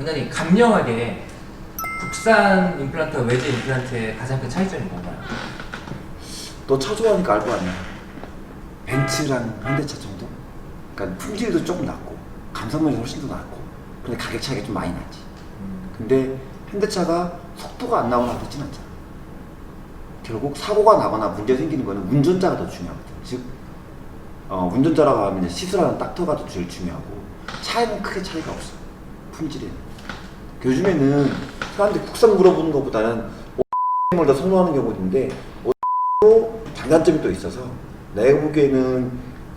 원장님 감명하게 국산 임플란트와 외제 임플란트의 가장 큰 차이점이 뭔가요? 너 차 좋아하니까 알 거 아니야. 벤츠랑 현대차 정도? 그러니까 품질도 조금 낮고 감성면이 훨씬 더 낮고 근데 가격 차이가 좀 많이 나지. 근데 현대차가 속도가 안 나거나 그렇진 않잖아. 결국 사고가 나거나 문제 생기는 거는 운전자가 더 중요하거든. 즉 운전자라고 하면 이제 시술하는 닥터가 더 제일 중요하고 차이는 크게 차이가 없어. 품질에는. 요즘에는 사람들이 국산 물어보는 것보다는 을 더 선호하는 경우도 있는데 또 장단점이 또 있어서 내가 보기에는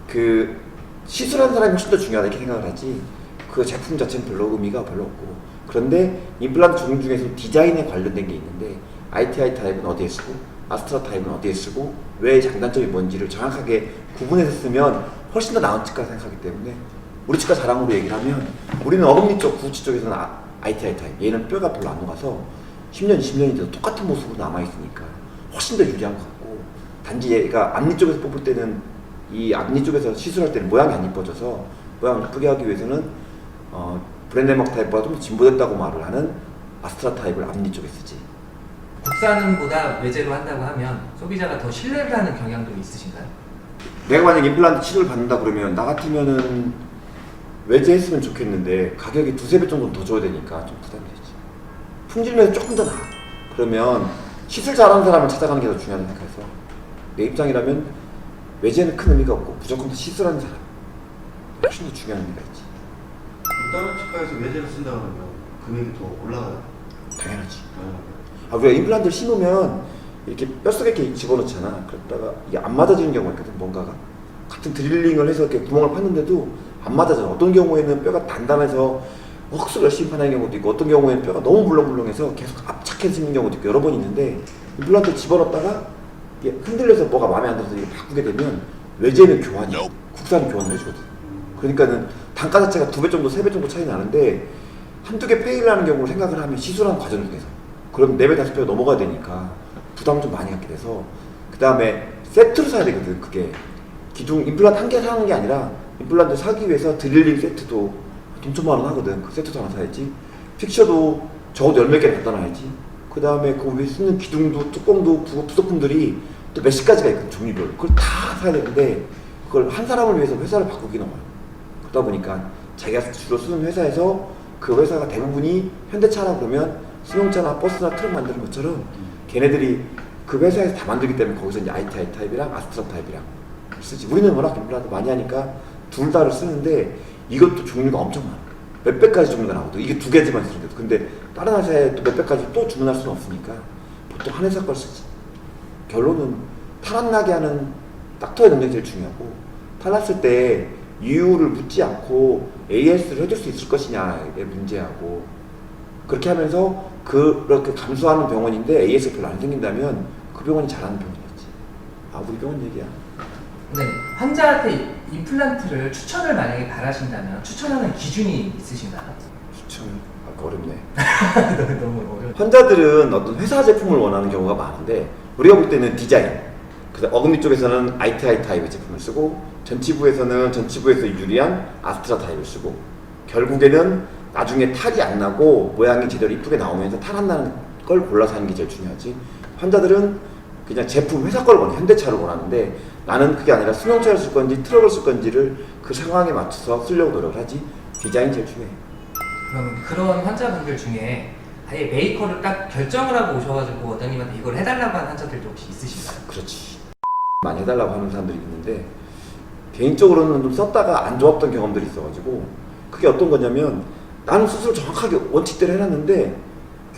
그 시술하는 사람이 훨씬 더 중요하다 이렇게 생각을 하지 그 제품 자체는 별로 의미가 별로 없고 그런데 임플란트 종류 중에서 디자인에 관련된 게 있는데 ITI 타입은 어디에 쓰고 아스트라 타입은 어디에 쓰고 왜 장단점이 뭔지를 정확하게 구분해서 쓰면 훨씬 더 나은 치과 생각하기 때문에 우리 치과 자랑으로 얘기를 하면 우리는 어금니 쪽, 구치 쪽에서는 ITI 타입 얘는 뼈가 별로 안 녹아서 10년, 20년이 돼도 똑같은 모습으로 남아있으니까 훨씬 더 유리한 것 같고 단지 얘가 앞니 쪽에서 뽑을 때는 이 앞니 쪽에서 시술할 때는 모양이 안 이뻐져서 모양을 이쁘게 하기 위해서는 브랜덴마크 타입보다 좀 진보됐다고 말을 하는 아스트라 타입을 앞니 쪽에 쓰지. 국산보다 외제로 한다고 하면 소비자가 더 신뢰를 하는 경향도 있으신가요? 내가 만약 임플란트 치료를 받는다 그러면 나 같으면은 외제 했으면 좋겠는데 가격이 두세 배 정도 더 줘야 되니까 좀 부담이 되지. 품질면에서 조금 더 나아. 그러면 시술 잘하는 사람을 찾아가는 게 더 중요하다고 생각해서 내 입장이라면 외제는 큰 의미가 없고 무조건 더 시술하는 사람 훨씬 더 중요한 의미가 있지. 다른 치과에서 외제를 쓴다 그러면 금액이 더 올라가요? 당연하지. 우리가 임플란트를 심으면 이렇게 뼛속에 이렇게 집어넣잖아. 그러다가 이게 안 맞아지는 경우가 있거든. 뭔가가 같은 드릴링을 해서 이렇게 구멍을 팠는데도 안 맞아져. 어떤 경우에는 뼈가 단단해서 억수로 열심히 파는 경우도 있고 어떤 경우에는 뼈가 너무 물렁물렁해서 계속 압착해서 있는 경우도 있고 여러 번 있는데 임플란트 집어넣었다가 이게 흔들려서 뭐가 마음에 안 들어서 이게 바꾸게 되면 외제는 교환이야. 국산 교환을 해주거든. 그러니까는 단가 자체가 2배 정도, 3배 정도 차이 나는데 한두 개 페이를 하는 경우를 생각을 하면 시술하는 과정 중에서 그럼 4배, 5배가 넘어가야 되니까 부담을 좀 많이 갖게 돼서 그 다음에 세트로 사야 되거든. 그게 기둥 임플란트 한 개 사는 게 아니라 임플란트 사기 위해서 드릴링 세트도 돈 천만 원 하거든. 그 세트도 하나 사야지. 픽처도 적어도 10몇 개를 갖다 놔야지. 그 다음에 그 위에 쓰는 기둥도 뚜껑도 부속품들이 또 몇십 가지가 있거든. 종류별로. 그걸 다 사야 되는데 그걸 한 사람을 위해서 회사를 바꾸기는 어려워. 그러다 보니까 자기가 주로 쓰는 회사에서 그 회사가 대부분이 현대차라 그러면 승용차나 버스나 트럭 만드는 것처럼 걔네들이 그 회사에서 다 만들기 때문에 거기서 이제 ITI 타입이랑 아스트라 타입이랑 쓰지. 우리는 워낙 임플란트 많이 하니까 둘 다를 쓰는데 이것도 종류가 엄청 많아. 몇백 가지 종류가 나오거든. 이게 2개지만 쓰는데도. 근데 다른 회사에 또 몇백 가지 또 주문할 수는 없으니까 보통 한 회사 걸 쓰지. 결론은 탈 안 나게 하는 닥터의 능력이 제일 중요하고 탈 났을 때 이유를 묻지 않고 AS를 해줄 수 있을 것이냐의 문제하고 그렇게 하면서 그렇게 감수하는 병원인데 AS가 별로 안 생긴다면 그 병원이 잘하는 병원이었지. 우리 병원 얘기야. 네, 환자한테 임플란트를 추천을 만약에 바라신다면 추천하는 기준이 있으신가요? 추천 어렵네. 너무 어려워. 환자들은 어떤 회사 제품을 원하는 경우가 많은데 우리가 볼 때는 디자인, 그다음 어금니 쪽에서는 ITI 타입의 제품을 쓰고 전치부에서는 전치부에서 유리한 아스트라 타입을 쓰고 결국에는 나중에 탈이 안 나고 모양이 제대로 이쁘게 나오면서 탈 안 나는 걸 골라서 하는 게 제일 중요하지. 환자들은 그냥 제품 회사 걸 원해. 현대차를 원하는데 나는 그게 아니라 승용차를 쓸 건지 트럭을 쓸 건지를 그 상황에 맞춰서 쓰려고 노력을 하지. 디자인이 제일 중요해. 그럼 그런 환자분들 중에 아예 메이커를 딱 결정을 하고 오셔가지고 원장님한테 이걸 해달라고 하는 환자들도 혹시 있으신가요? 그렇지. 많이 해달라고 하는 사람들이 있는데 개인적으로는 좀 썼다가 안 좋았던 경험들이 있어가지고 그게 어떤 거냐면 나는 수술 정확하게 원칙대로 해놨는데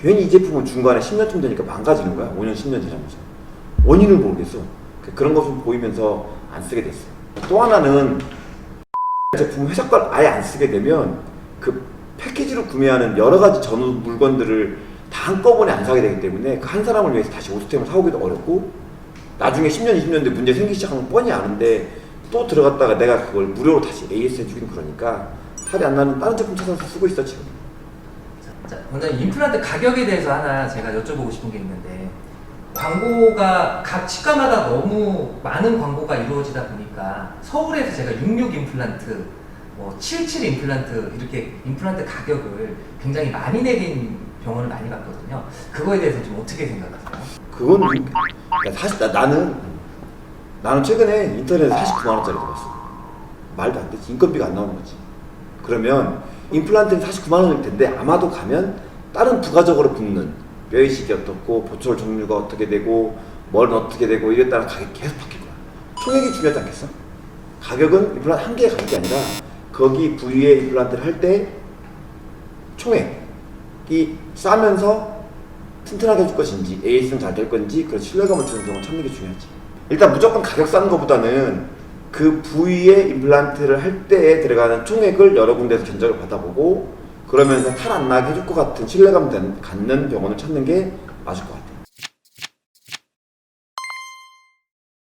괜히 이 제품은 중간에 10년쯤 되니까 망가지는 거야. 5년, 10년 지나면서. 원인을 모르겠어. 그런 것을 보이면서 안 쓰게 됐어. 또 하나는 제품 회사 걸 아예 안 쓰게 되면 그 패키지로 구매하는 여러 가지 전후 물건들을 다 한꺼번에 안 사게 되기 때문에 그 한 사람을 위해서 다시 오스템을 사오기도 어렵고 나중에 10년, 20년 뒤에 문제 생기기 시작하면 뻔히 아는데 또 들어갔다가 내가 그걸 무료로 다시 AS 해주긴 그러니까 탈이 안 나는 다른 제품 찾아서 쓰고 있어 지금. 자, 원장님 임플란트 가격에 대해서 하나 제가 여쭤보고 싶은 게 있는데 광고가 각 치과마다 너무 많은 광고가 이루어지다 보니까 서울에서 제가 66 임플란트 뭐 77 임플란트 이렇게 임플란트 가격을 굉장히 많이 내린 병원을 많이 봤거든요. 그거에 대해서 좀 어떻게 생각하세요? 그건 사실 나는 최근에 인터넷에 49만 원짜리도 봤어. 말도 안 되지. 인건비가 안 나오는 거지. 그러면 임플란트는 49만 원일 텐데 아마도 가면 다른 부가적으로 붙는 뼈이식이 어떻고 보철 종류가 어떻게 되고 뭘 어떻게 되고 이에 따라 가격이 계속 바뀔 거야. 총액이 중요하지 않겠어? 가격은 임플란트 한 개의 가격이 아니라 거기 부위에 임플란트를 할 때 총액이 싸면서 튼튼하게 해줄 것인지 AS는 잘 될 건지 그런 신뢰감을 주는 경우를 찾는 게 중요하지. 일단 무조건 가격 싼 것보다는 그 부위에 임플란트를 할 때에 들어가는 총액을 여러 군데에서 견적을 받아보고 그러면서 탈 안 나게 해줄 것 같은 신뢰감 갖는 병원을 찾는 게 맞을 것 같아.